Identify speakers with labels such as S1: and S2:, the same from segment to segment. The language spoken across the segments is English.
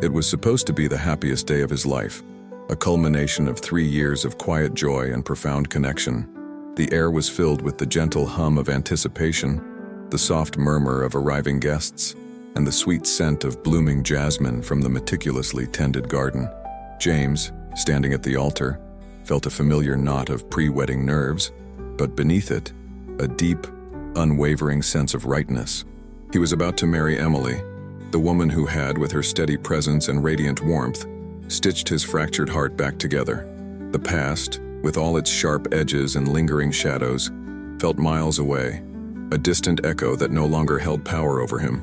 S1: It was supposed to be the happiest day of his life, a culmination of 3 years of quiet joy and profound connection. The air was filled with the gentle hum of anticipation, the soft murmur of arriving guests, and the sweet scent of blooming jasmine from the meticulously tended garden. James, standing at the altar, felt a familiar knot of pre-wedding nerves, but beneath it, a deep, unwavering sense of rightness. He was about to marry Emily, the woman who had, with her steady presence and radiant warmth, stitched his fractured heart back together. The past, with all its sharp edges and lingering shadows, felt miles away, a distant echo that no longer held power over him.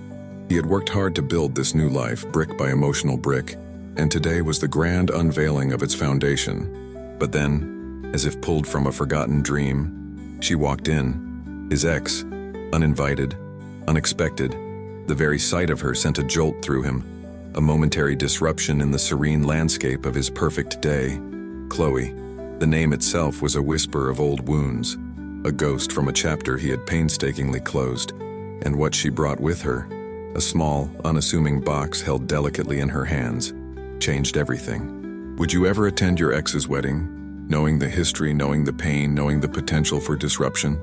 S1: He had worked hard to build this new life, brick by emotional brick, and today was the grand unveiling of its foundation. But then, as if pulled from a forgotten dream, she walked in, his ex, uninvited, unexpected. The very sight of her sent a jolt through him, a momentary disruption in the serene landscape of his perfect day. Chloe. The name itself was a whisper of old wounds, a ghost from a chapter he had painstakingly closed. And what she brought with her, a small, unassuming box held delicately in her hands, changed everything. Would you ever attend your ex's wedding, knowing the history, knowing the pain, knowing the potential for disruption?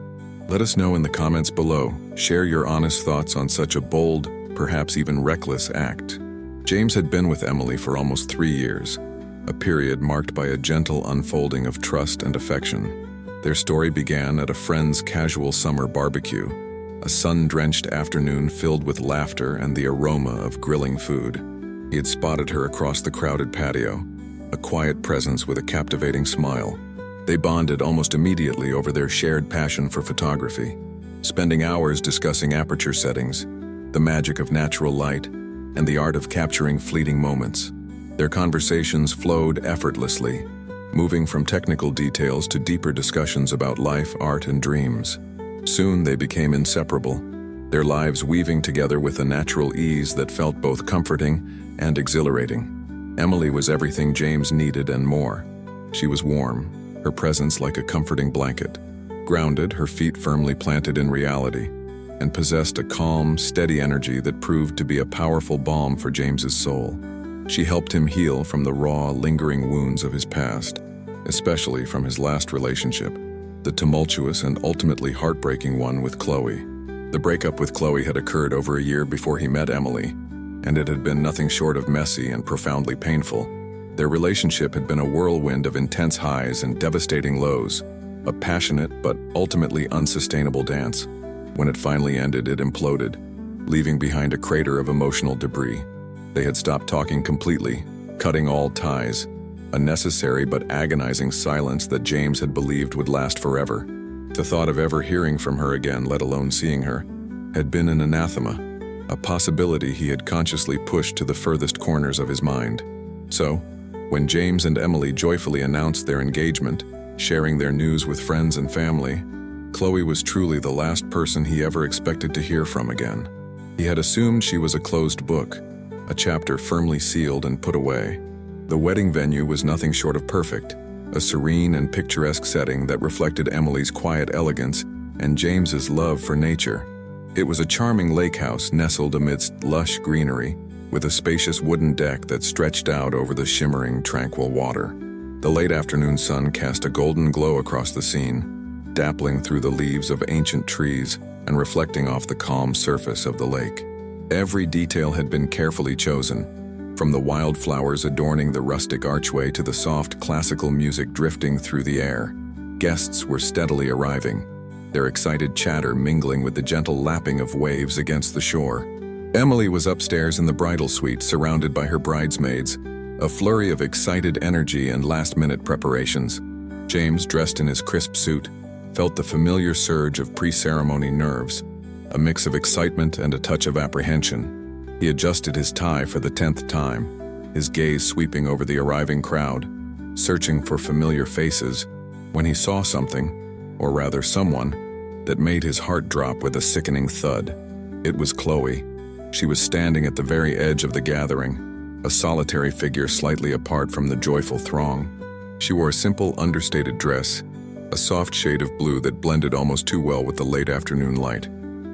S1: Let us know in the comments below. Share your honest thoughts on such a bold, perhaps even reckless act. James had been with Emily for almost 3 years, a period marked by a gentle unfolding of trust and affection. Their story began at a friend's casual summer barbecue, a sun-drenched afternoon filled with laughter and the aroma of grilling food. He had spotted her across the crowded patio, a quiet presence with a captivating smile. They bonded almost immediately over their shared passion for photography, spending hours discussing aperture settings, the magic of natural light, and the art of capturing fleeting moments. Their conversations flowed effortlessly, moving from technical details to deeper discussions about life, art, and dreams. Soon they became inseparable, their lives weaving together with a natural ease that felt both comforting and exhilarating. Emily was everything James needed and more. She was warm, her presence like a comforting blanket, grounded, her feet firmly planted in reality, and possessed a calm, steady energy that proved to be a powerful balm for James's soul. She helped him heal from the raw, lingering wounds of his past, especially from his last relationship, the tumultuous and ultimately heartbreaking one with Chloe. The breakup with Chloe had occurred over a year before he met Emily, and it had been nothing short of messy and profoundly painful. Their relationship had been a whirlwind of intense highs and devastating lows, a passionate but ultimately unsustainable dance. When it finally ended, it imploded, leaving behind a crater of emotional debris. They had stopped talking completely, cutting all ties, a necessary but agonizing silence that James had believed would last forever. The thought of ever hearing from her again, let alone seeing her, had been an anathema, a possibility he had consciously pushed to the furthest corners of his mind. So, when James and Emily joyfully announced their engagement, sharing their news with friends and family, Chloe was truly the last person he ever expected to hear from again. He had assumed she was a closed book, a chapter firmly sealed and put away. The wedding venue was nothing short of perfect, a serene and picturesque setting that reflected Emily's quiet elegance and James's love for nature. It was a charming lakehouse nestled amidst lush greenery, with a spacious wooden deck that stretched out over the shimmering, tranquil water. The late afternoon sun cast a golden glow across the scene, dappling through the leaves of ancient trees and reflecting off the calm surface of the lake. Every detail had been carefully chosen, from the wildflowers adorning the rustic archway to the soft classical music drifting through the air. Guests were steadily arriving, their excited chatter mingling with the gentle lapping of waves against the shore. Emily was upstairs in the bridal suite, surrounded by her bridesmaids, a flurry of excited energy and last-minute preparations. James, dressed in his crisp suit, felt the familiar surge of pre-ceremony nerves, a mix of excitement and a touch of apprehension. He adjusted his tie for the 10th time, his gaze sweeping over the arriving crowd, searching for familiar faces, when he saw something, or rather someone, that made his heart drop with a sickening thud. It was Chloe. She was standing at the very edge of the gathering, a solitary figure slightly apart from the joyful throng. She wore a simple, understated dress, a soft shade of blue that blended almost too well with the late afternoon light.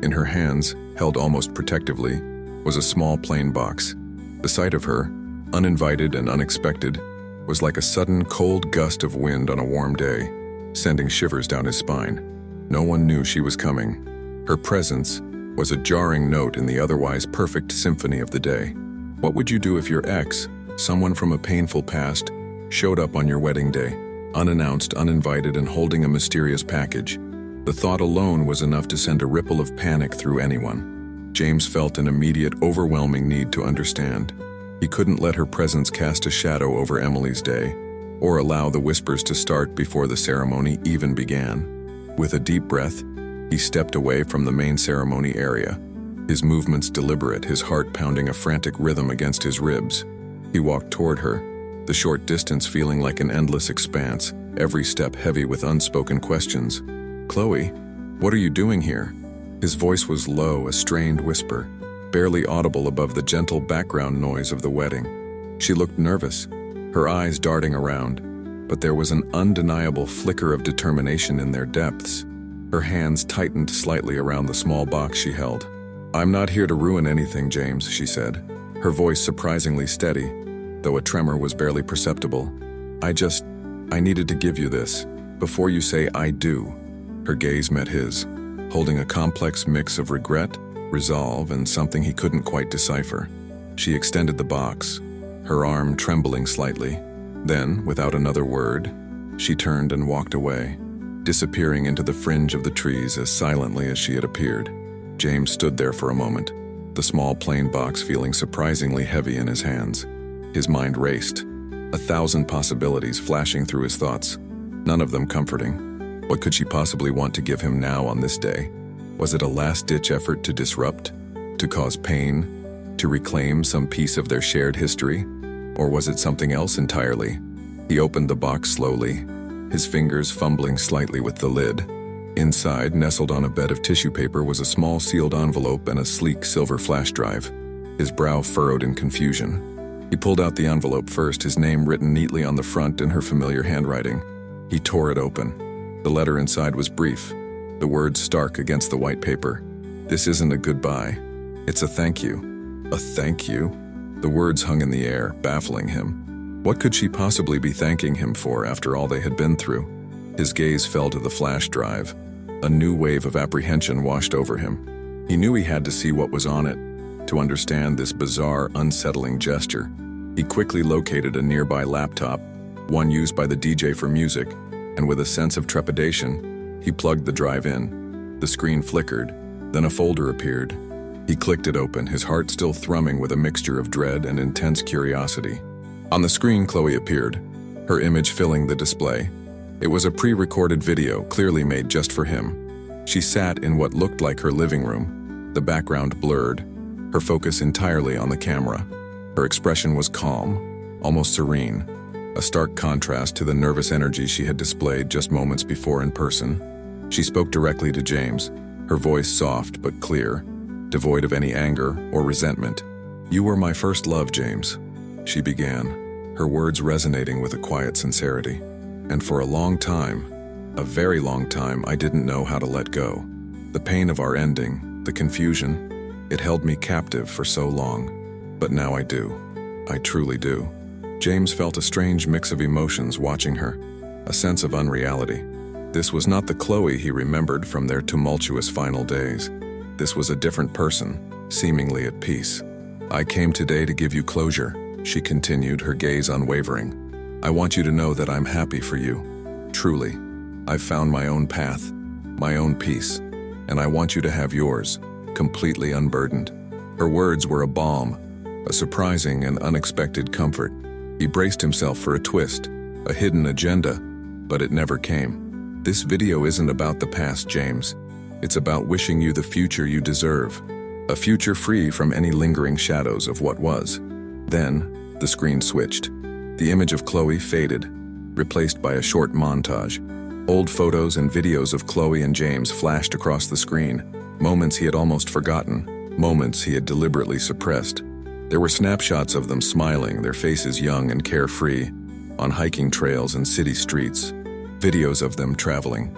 S1: In her hands, held almost protectively, was a small plain box. The sight of her, uninvited and unexpected, was like a sudden cold gust of wind on a warm day, sending shivers down his spine. No one knew she was coming. Her presence was a jarring note in the otherwise perfect symphony of the day. What would you do if your ex, someone from a painful past, showed up on your wedding day, unannounced, uninvited, and holding a mysterious package? The thought alone was enough to send a ripple of panic through anyone. James felt an immediate, overwhelming need to understand. He couldn't let her presence cast a shadow over Emily's day, or allow the whispers to start before the ceremony even began. With a deep breath, he stepped away from the main ceremony area, his movements deliberate, his heart pounding a frantic rhythm against his ribs. He walked toward her, the short distance feeling like an endless expanse, every step heavy with unspoken questions. "Chloe, what are you doing here?" His voice was low, a strained whisper, barely audible above the gentle background noise of the wedding. She looked nervous, her eyes darting around, but there was an undeniable flicker of determination in their depths. Her hands tightened slightly around the small box she held. "I'm not here to ruin anything, James," she said, her voice surprisingly steady, though a tremor was barely perceptible. I needed to give you this, before you say I do." Her gaze met his, holding a complex mix of regret, resolve, and something he couldn't quite decipher. She extended the box, her arm trembling slightly. Then, without another word, she turned and walked away, disappearing into the fringe of the trees as silently as she had appeared. James stood there for a moment, the small plain box feeling surprisingly heavy in his hands. His mind raced, 1,000 possibilities flashing through his thoughts, none of them comforting. What could she possibly want to give him now on this day? Was it a last-ditch effort to disrupt, to cause pain, to reclaim some piece of their shared history? Or was it something else entirely? He opened the box slowly, his fingers fumbling slightly with the lid. Inside, nestled on a bed of tissue paper, was a small sealed envelope and a sleek silver flash drive. His brow furrowed in confusion. He pulled out the envelope first, his name written neatly on the front in her familiar handwriting. He tore it open. The letter inside was brief, the words stark against the white paper. "This isn't a goodbye. It's a thank you." A thank you? The words hung in the air, baffling him. What could she possibly be thanking him for after all they had been through? His gaze fell to the flash drive. A new wave of apprehension washed over him. He knew he had to see what was on it, to understand this bizarre, unsettling gesture. He quickly located a nearby laptop, one used by the DJ for music, and with a sense of trepidation, he plugged the drive in. The screen flickered, then a folder appeared. He clicked it open, his heart still thrumming with a mixture of dread and intense curiosity. On the screen, Chloe appeared, her image filling the display. It was a pre-recorded video, clearly made just for him. She sat in what looked like her living room, the background blurred, her focus entirely on the camera. Her expression was calm, almost serene, a stark contrast to the nervous energy she had displayed just moments before in person. She spoke directly to James, her voice soft but clear, devoid of any anger or resentment. "You were my first love, James," she began, her words resonating with a quiet sincerity. "And for a long time, a very long time, I didn't know how to let go. The pain of our ending, the confusion, it held me captive for so long. But now I do. I truly do." James felt a strange mix of emotions watching her, a sense of unreality. This was not the Chloe he remembered from their tumultuous final days. This was a different person, seemingly at peace. "I came today to give you closure," she continued, her gaze unwavering. "I want you to know that I'm happy for you. Truly. I've found my own path, my own peace, and I want you to have yours, completely unburdened." Her words were a balm, a surprising and unexpected comfort. He braced himself for a twist, a hidden agenda, but it never came. "This video isn't about the past, James. It's about wishing you the future you deserve, a future free from any lingering shadows of what was." Then, the screen switched. The image of Chloe faded, replaced by a short montage. Old photos and videos of Chloe and James flashed across the screen, moments he had almost forgotten, moments he had deliberately suppressed. There were snapshots of them smiling, their faces young and carefree, on hiking trails and city streets. Videos of them traveling,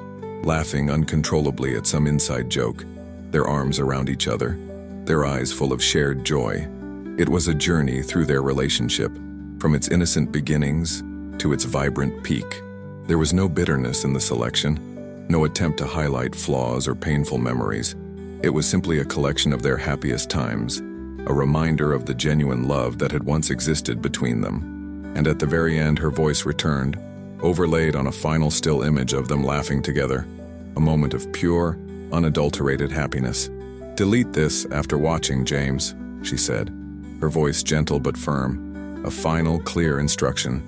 S1: laughing uncontrollably at some inside joke, their arms around each other, their eyes full of shared joy. It was a journey through their relationship, from its innocent beginnings to its vibrant peak. There was no bitterness in the selection, no attempt to highlight flaws or painful memories. It was simply a collection of their happiest times, a reminder of the genuine love that had once existed between them. And at the very end, her voice returned, overlaid on a final still image of them laughing together, a moment of pure, unadulterated happiness. "Delete this after watching, James," she said, her voice gentle but firm, a final, clear instruction,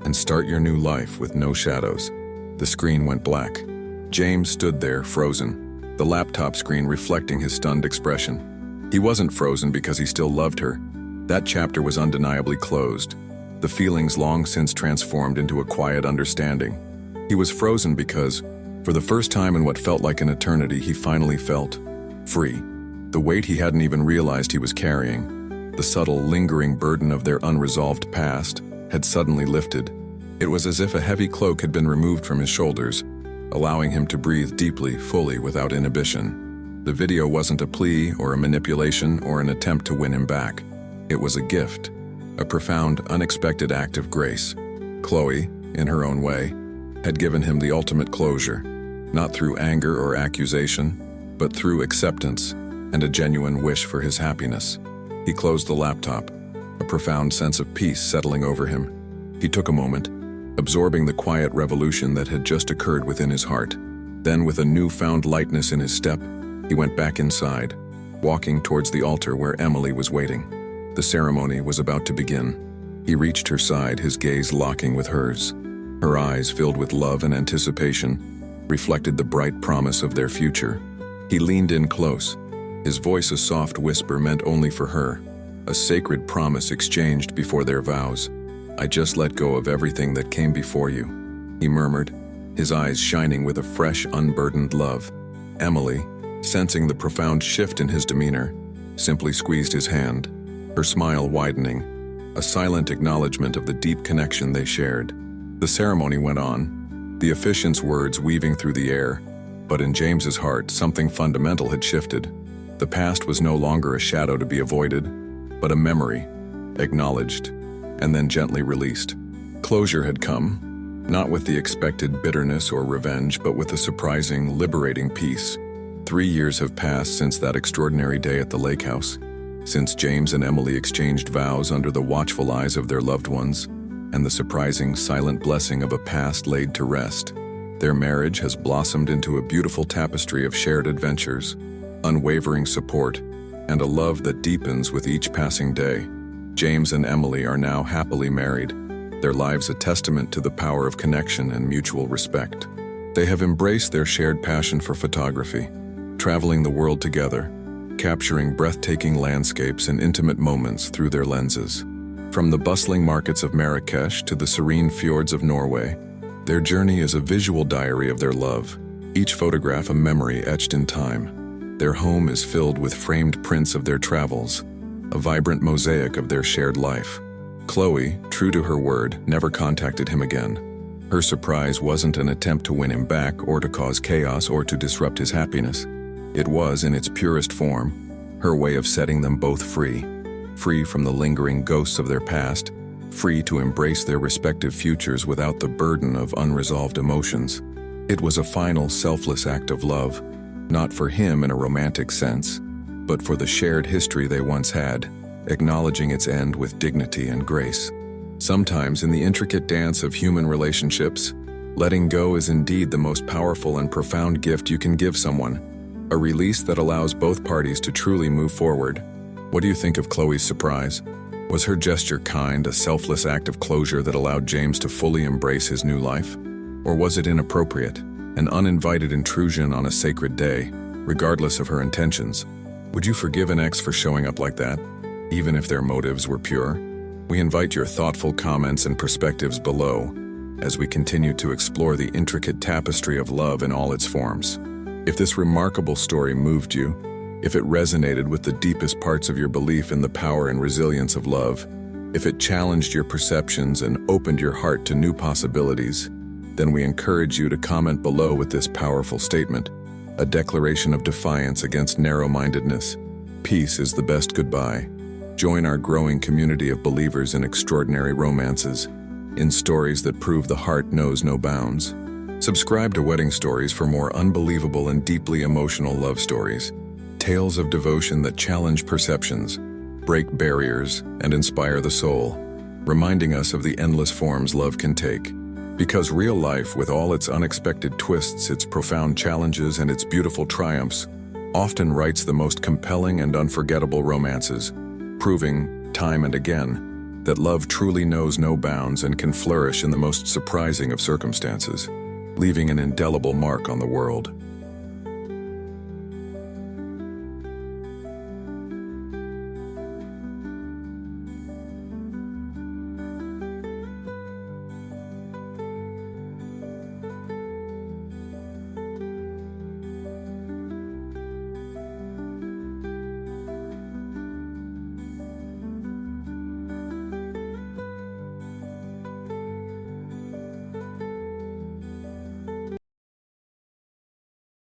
S1: "and start your new life with no shadows." The screen went black. James stood there, frozen, the laptop screen reflecting his stunned expression. He wasn't frozen because he still loved her. That chapter was undeniably closed, the feelings long since transformed into a quiet understanding. He was frozen because, for the first time in what felt like an eternity, he finally felt free. The weight he hadn't even realized he was carrying, the subtle, lingering burden of their unresolved past, had suddenly lifted. It was as if a heavy cloak had been removed from his shoulders, allowing him to breathe deeply, fully, without inhibition. The video wasn't a plea or a manipulation or an attempt to win him back. It was a gift, a profound, unexpected act of grace. Chloe, in her own way, had given him the ultimate closure, not through anger or accusation, but through acceptance and a genuine wish for his happiness. He closed the laptop, a profound sense of peace settling over him. He took a moment, absorbing the quiet revolution that had just occurred within his heart. Then, with a newfound lightness in his step, he went back inside, walking towards the altar where Emily was waiting. The ceremony was about to begin. He reached her side, his gaze locking with hers. Her eyes, filled with love and anticipation, reflected the bright promise of their future. He leaned in close, his voice a soft whisper meant only for her, a sacred promise exchanged before their vows. "I just let go of everything that came before you," he murmured, his eyes shining with a fresh, unburdened love. Emily, sensing the profound shift in his demeanor, simply squeezed his hand, her smile widening, a silent acknowledgement of the deep connection they shared. The ceremony went on, the officiant's words weaving through the air, but in James's heart, something fundamental had shifted. The past was no longer a shadow to be avoided, but a memory, acknowledged, and then gently released. Closure had come, not with the expected bitterness or revenge, but with a surprising, liberating peace. 3 years have passed since that extraordinary day at the lakehouse, since James and Emily exchanged vows under the watchful eyes of their loved ones, and the surprising, silent blessing of a past laid to rest. Their marriage has blossomed into a beautiful tapestry of shared adventures, unwavering support, and a love that deepens with each passing day. James and Emily are now happily married, their lives a testament to the power of connection and mutual respect. They have embraced their shared passion for photography, traveling the world together, capturing breathtaking landscapes and intimate moments through their lenses. From the bustling markets of Marrakesh to the serene fjords of Norway, their journey is a visual diary of their love, each photograph a memory etched in time. Their home is filled with framed prints of their travels, a vibrant mosaic of their shared life. Chloe, true to her word, never contacted him again. Her surprise wasn't an attempt to win him back or to cause chaos or to disrupt his happiness. It was, in its purest form, her way of setting them both free, free from the lingering ghosts of their past, free to embrace their respective futures without the burden of unresolved emotions. It was a final, selfless act of love, not for him in a romantic sense, but for the shared history they once had, acknowledging its end with dignity and grace. Sometimes in the intricate dance of human relationships, letting go is indeed the most powerful and profound gift you can give someone, a release that allows both parties to truly move forward. What do you think of Chloe's surprise? Was her gesture kind, a selfless act of closure that allowed James to fully embrace his new life? Or was it inappropriate, an uninvited intrusion on a sacred day, regardless of her intentions? Would you forgive an ex for showing up like that, even if their motives were pure? We invite your thoughtful comments and perspectives below as we continue to explore the intricate tapestry of love in all its forms. If this remarkable story moved you, if it resonated with the deepest parts of your belief in the power and resilience of love, if it challenged your perceptions and opened your heart to new possibilities, then we encourage you to comment below with this powerful statement, a declaration of defiance against narrow-mindedness. Peace is the best goodbye. Join our growing community of believers in extraordinary romances, in stories that prove the heart knows no bounds. Subscribe to Wedding Stories for more unbelievable and deeply emotional love stories, tales of devotion that challenge perceptions, break barriers, and inspire the soul, reminding us of the endless forms love can take. Because real life, with all its unexpected twists, its profound challenges, and its beautiful triumphs, often writes the most compelling and unforgettable romances, proving, time and again, that love truly knows no bounds and can flourish in the most surprising of circumstances, leaving an indelible mark on the world.